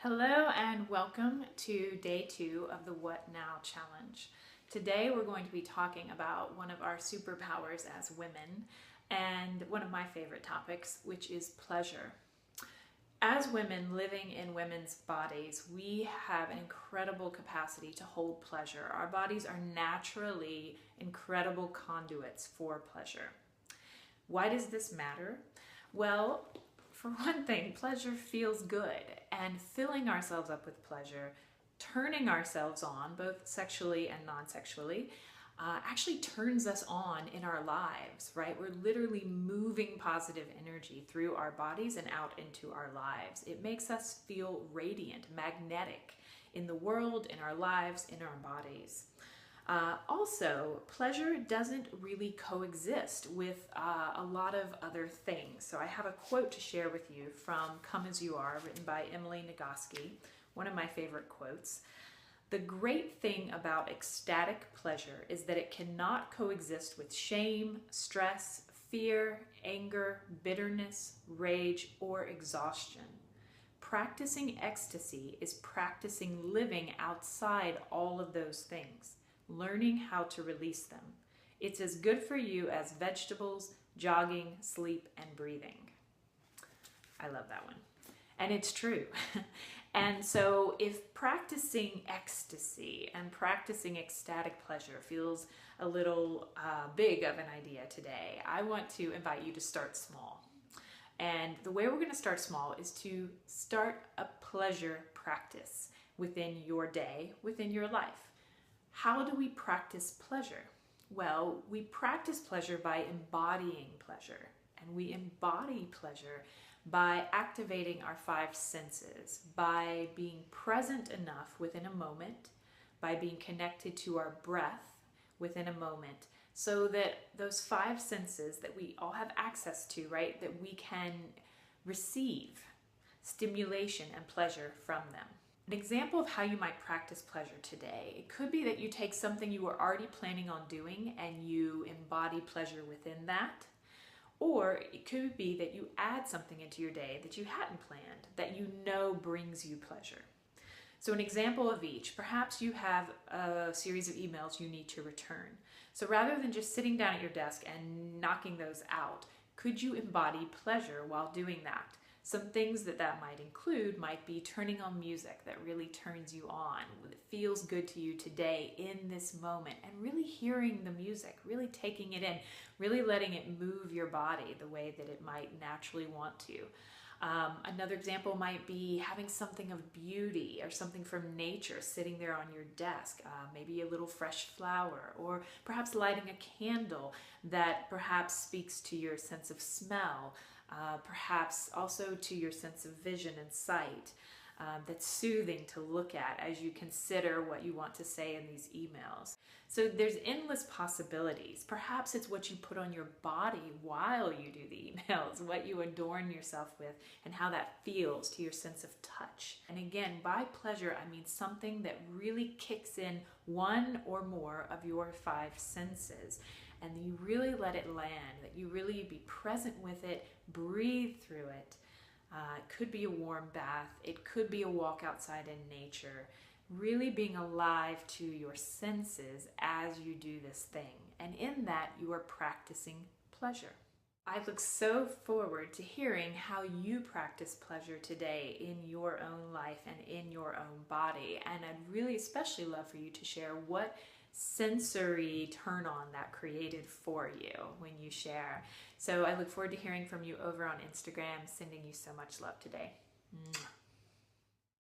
Hello and welcome to day 2 of the What Now Challenge. Today we're going to be talking about one of our superpowers as women and one of my favorite topics, which is pleasure. As women living in women's bodies, we have an incredible capacity to hold pleasure. Our bodies are naturally incredible conduits for pleasure. Why does this matter? Well, for one thing, pleasure feels good, and filling ourselves up with pleasure, turning ourselves on, both sexually and non-sexually, actually turns us on in our lives, right? We're literally moving positive energy through our bodies and out into our lives. It makes us feel radiant, magnetic in the world, in our lives, in our bodies. Also, pleasure doesn't really coexist with a lot of other things. So I have a quote to share with you from Come As You Are, written by Emily Nagoski, one of my favorite quotes. The great thing about ecstatic pleasure is that it cannot coexist with shame, stress, fear, anger, bitterness, rage, or exhaustion. Practicing ecstasy is practicing living outside all of those things, learning how to release them. It's as good for you as vegetables, jogging, sleep, and breathing. I love that one. And it's true. And so if practicing ecstasy and practicing ecstatic pleasure feels a little big of an idea today, I want to invite you to start small. And the way we're going to start small is to start a pleasure practice within your day, within your life. How do we practice pleasure? Well, we practice pleasure by embodying pleasure, and we embody pleasure by activating our 5 senses, by being present enough within a moment, by being connected to our breath within a moment, so that those 5 senses that we all have access to, right, that we can receive stimulation and pleasure from them. An example of how you might practice pleasure today, it could be that you take something you were already planning on doing and you embody pleasure within that. Or it could be that you add something into your day that you hadn't planned, that you know brings you pleasure. So an example of each, perhaps you have a series of emails you need to return. So rather than just sitting down at your desk and knocking those out, could you embody pleasure while doing that? Some things that might include might be turning on music that really turns you on, that feels good to you today in this moment, and really hearing the music, really taking it in, really letting it move your body the way that it might naturally want to. Another example might be having something of beauty or something from nature sitting there on your desk, maybe a little fresh flower, or perhaps lighting a candle that perhaps speaks to your sense of smell, perhaps also to your sense of vision and sight. That's soothing to look at as you consider what you want to say in these emails. So there's endless possibilities. Perhaps it's what you put on your body while you do the emails, what you adorn yourself with, and how that feels to your sense of touch. And again, by pleasure, I mean something that really kicks in one or more of your 5 senses, and you really let it land, that you really be present with it, breathe through it. It could be a warm bath, it could be a walk outside in nature, really being alive to your senses as you do this thing. And in that, you are practicing pleasure. I look so forward to hearing how you practice pleasure today in your own life and in your own body. And I'd really especially love for you to share what sensory turn on that created for you when you share. So I look forward to hearing from you over on Instagram. Sending you so much love today. Mwah.